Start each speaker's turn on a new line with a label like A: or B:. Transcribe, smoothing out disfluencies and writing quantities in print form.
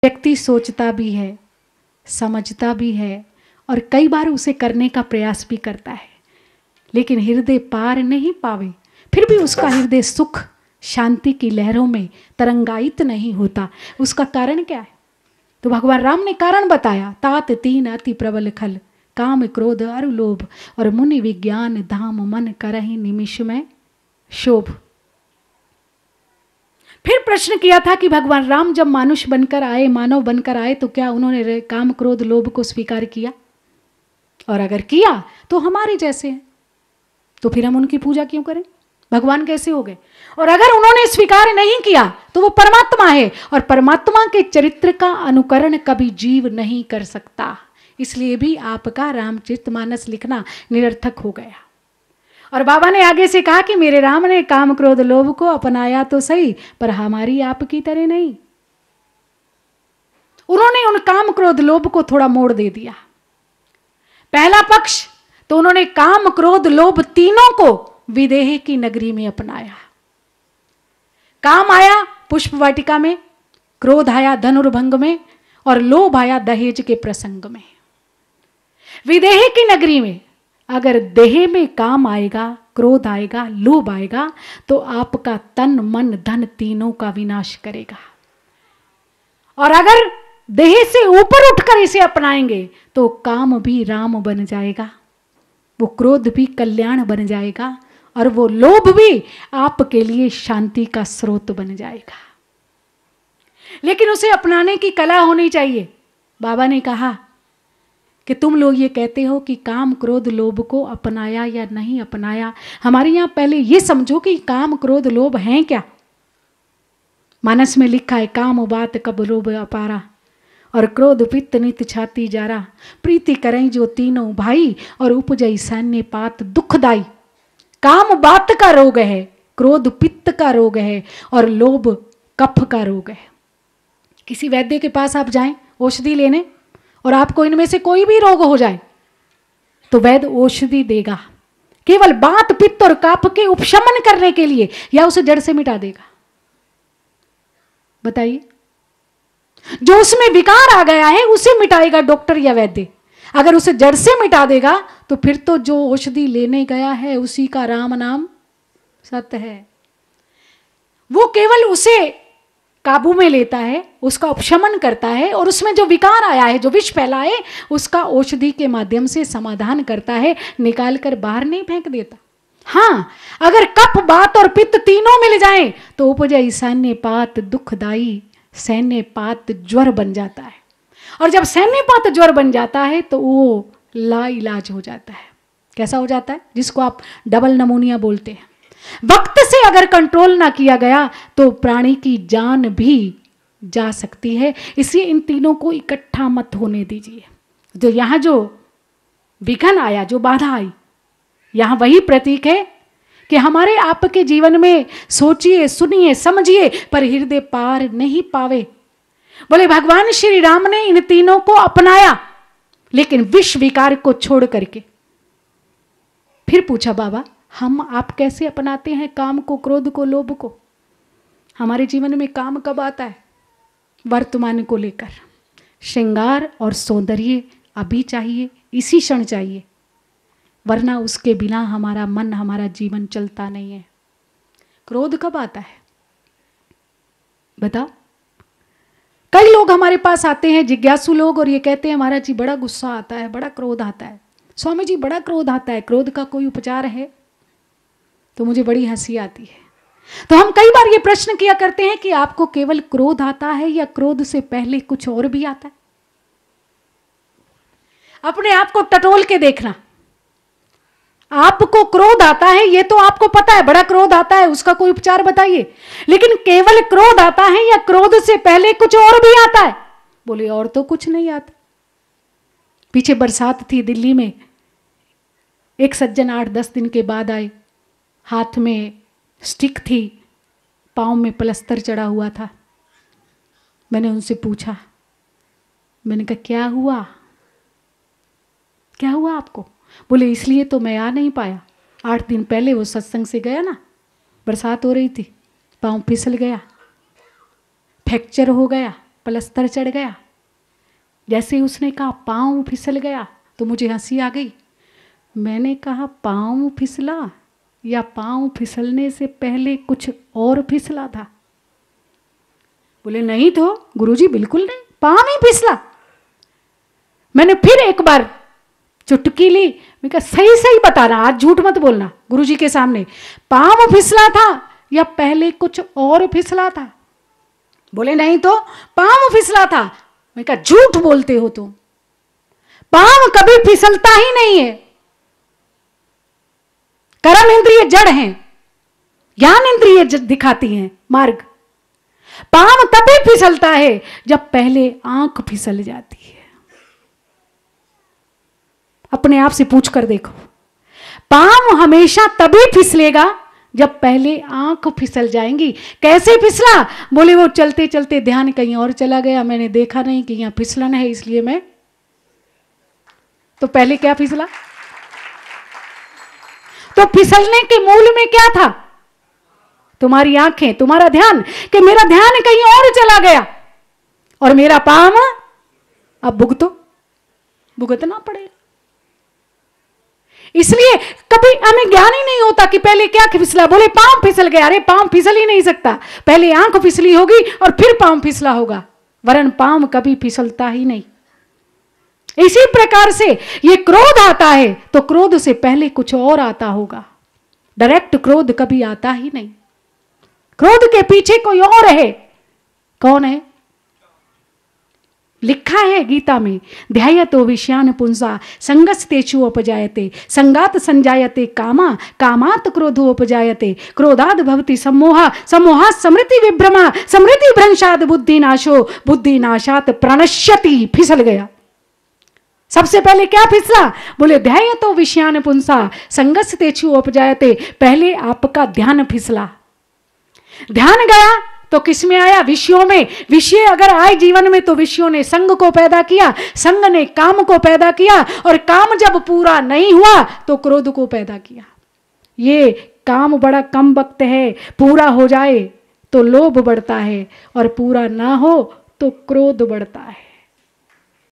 A: व्यक्ति सोचता भी है, समझता भी है और कई बार उसे करने का प्रयास भी करता है, लेकिन हृदय पार नहीं पावे, फिर भी उसका हृदय सुख शांति की लहरों में तरंगायित नहीं होता। उसका कारण क्या है? तो भगवान राम ने कारण बताया। तात तीन अति प्रबल खल, काम क्रोध अरु लोभ, और मुनि विज्ञान धाम मन करहि निमिष में शोभ। फिर प्रश्न किया था कि भगवान राम जब मानुष बनकर आए, मानव बनकर आए, तो क्या उन्होंने काम क्रोध लोभ को स्वीकार किया? और अगर किया तो हमारे जैसे हैं, तो फिर हम उनकी पूजा क्यों करें? भगवान कैसे हो गए? और अगर उन्होंने स्वीकार नहीं किया तो वो परमात्मा है, और परमात्मा के चरित्र का अनुकरण कभी जीव नहीं कर सकता। इसलिए भी आपका रामचरितमानस लिखना निरर्थक हो गया। और बाबा ने आगे से कहा कि मेरे राम ने काम क्रोध लोभ को अपनाया तो सही, पर हमारी आपकी तरह नहीं। उन्होंने उन काम क्रोध लोभ को थोड़ा मोड़ दे दिया। पहला पक्ष तो उन्होंने काम क्रोध लोभ तीनों को विदेह की नगरी में अपनाया। काम आया पुष्प वाटिका में, क्रोध आया धनुर्भंग में, और लोभ आया दहेज के प्रसंग में। विदेह की नगरी में अगर देह में काम आएगा, क्रोध आएगा, लोभ आएगा, तो आपका तन मन धन तीनों का विनाश करेगा। और अगर देह से ऊपर उठकर इसे अपनाएंगे तो काम भी राम बन जाएगा, वो क्रोध भी कल्याण बन जाएगा, और वो लोभ भी आपके लिए शांति का स्रोत बन जाएगा। लेकिन उसे अपनाने की कला होनी चाहिए। बाबा ने कहा कि तुम लोग ये कहते हो कि काम क्रोध लोभ को अपनाया या नहीं अपनाया। हमारे यहाँ पहले ये समझो कि काम क्रोध लोभ हैं क्या। मानस में लिखा है, काम बात कब लोभ अपारा, और क्रोध पित्त नित छाती जारा, प्रीति करें जो तीनों भाई, और उपजई सैन्य पात दुखदाई। काम बात का रोग है, क्रोध पित्त का रोग है, और लोभ कफ का रोग है। किसी वैद्य के पास आप जाएं औषधि लेने, और आपको इनमें से कोई भी रोग हो जाए तो वैद्य औषधि देगा केवल बात पित्त और कफ के उपशमन करने के लिए, या उसे जड़ से मिटा देगा? बताइए। जो उसमें विकार आ गया है उसे मिटाएगा डॉक्टर या वैद्य। अगर उसे जड़ से मिटा देगा तो फिर तो जो औषधि लेने गया है उसी का राम नाम सत्य है। वो केवल उसे काबू में लेता है, उसका उपशमन करता है, और उसमें जो विकार आया है, जो विष फैला है, उसका औषधि के माध्यम से समाधान करता है, निकाल कर बाहर नहीं फेंक देता। हाँ, अगर कफ बात और पित्त तीनों मिल जाएं तो उपजई सैन्य पात दुखदाई, सैन्य पात ज्वर बन जाता है। और जब सैन्य पात ज्वर बन जाता है तो वो ला इलाज हो जाता है। कैसा हो जाता है? जिसको आप डबल नमूनिया बोलते हैं। वक्त से अगर कंट्रोल ना किया गया तो प्राणी की जान भी जा सकती है। इसलिए इन तीनों को इकट्ठा मत होने दीजिए। तो यहां जो विघन आया, जो बाधा आई, यहां वही प्रतीक है कि हमारे आपके जीवन में सोचिए, सुनिए, समझिए, पर हृदय पार नहीं पावे। बोले भगवान श्री राम ने इन तीनों को अपनाया, लेकिन विष विकार को छोड़ करके। फिर पूछा बाबा, हम आप कैसे अपनाते हैं काम को, क्रोध को, लोभ को? हमारे जीवन में काम कब आता है? वर्तमान को लेकर। श्रृंगार और सौंदर्य अभी चाहिए, इसी क्षण चाहिए, वरना उसके बिना हमारा मन, हमारा जीवन चलता नहीं है। क्रोध कब आता है बताओ? कई लोग हमारे पास आते हैं, जिज्ञासु लोग, और ये कहते हैं महाराज जी बड़ा गुस्सा आता है, बड़ा क्रोध आता है। स्वामी जी बड़ा क्रोध आता है, क्रोध का कोई उपचार है? तो मुझे बड़ी हंसी आती है। तो हम कई बार ये प्रश्न किया करते हैं कि आपको केवल क्रोध आता है या क्रोध से पहले कुछ और भी आता है? अपने आप को टटोल के देखना। आपको क्रोध आता है ये तो आपको पता है, बड़ा क्रोध आता है, उसका कोई उपचार बताइए। लेकिन केवल क्रोध आता है या क्रोध से पहले कुछ और भी आता है? बोले और तो कुछ नहीं आता। पीछे बरसात थी दिल्ली में, एक सज्जन 8-10 दिन के बाद आए, हाथ में स्टिक थी, पाँव में प्लास्टर चढ़ा हुआ था। मैंने उनसे पूछा, मैंने कहा क्या हुआ, क्या हुआ आपको? बोले इसलिए तो मैं आ नहीं पाया, 8 दिन पहले वो सत्संग से गया ना, बरसात हो रही थी, पाँव फिसल गया, फ्रैक्चर हो गया, पलस्तर चढ़ गया। जैसे ही उसने कहा पाँव फिसल गया तो मुझे हंसी आ गई। मैंने कहा पाँव फिसला या पाँव फिसलने से पहले कुछ और फिसला था? बोले नहीं तो गुरुजी, बिल्कुल नहीं, पाँव ही फिसला। मैंने फिर एक बार चुटकी ली, मैं कहा सही सही बताना, आज झूठ मत बोलना गुरुजी के सामने, पाँव फिसला था या पहले कुछ और फिसला था? बोले नहीं तो पाँव फिसला था। मैं कहा झूठ बोलते हो तुम, पाँव कभी फिसलता ही नहीं है। कर्म इंद्रिय जड़ हैं, ज्ञान इंद्रिय दिखाती हैं मार्ग। पाँव तभी फिसलता है जब पहले आंख फिसल जाती है। अपने आप से पूछ कर देखो, पाँव हमेशा तभी फिसलेगा जब पहले आंख फिसल जाएंगी। कैसे फिसला? बोले वो चलते चलते ध्यान कहीं और चला गया, मैंने देखा नहीं कि यहां फिसलन है, इसलिए मैं। तो पहले क्या फिसला? तो फिसलने के मूल में क्या था? तुम्हारी आंखें, तुम्हारा ध्यान, कि मेरा ध्यान कहीं और चला गया और मेरा पाँव अब भुगतना पड़ेगा। इसलिए कभी हमें ज्ञान ही नहीं होता कि पहले क्या फिसला। बोले पाँव फिसल गया, अरे पाँव फिसल ही नहीं सकता, पहले आंख फिसली होगी और फिर पाँव फिसला होगा, वरन पाँव कभी फिसलता ही नहीं। इसी प्रकार से ये क्रोध आता है तो क्रोध से पहले कुछ और आता होगा। डायरेक्ट क्रोध कभी आता ही नहीं, क्रोध के पीछे कोई और है। कौन है? लिखा है गीता में, ध्यायतो विषयान पुंसा संगस्तेषु उपजायते, संगात संजायते कामा, कामात क्रोधो उपजायते, क्रोधाद भवति सम्मोहा, सम्मोहात् स्मृति विभ्रमा, स्मृति भ्रंशात् बुद्धि नाशो, बुद्धि नाशात् प्रणश्यति। फिसल गया। सबसे पहले क्या फिसला? बोले ध्यायतो विषयान पुंसा संगस्तेषु उपजायते, पहले आपका ध्यान फिसला। ध्यान गया तो किस में आया? विषयों में। विषय अगर आए जीवन में तो विषयों ने संग को पैदा किया, संग ने काम को पैदा किया, और काम जब पूरा नहीं हुआ तो क्रोध को पैदा किया। ये काम बड़ा कम वक्त है, पूरा हो जाए तो लोभ बढ़ता है और पूरा ना हो तो क्रोध बढ़ता है।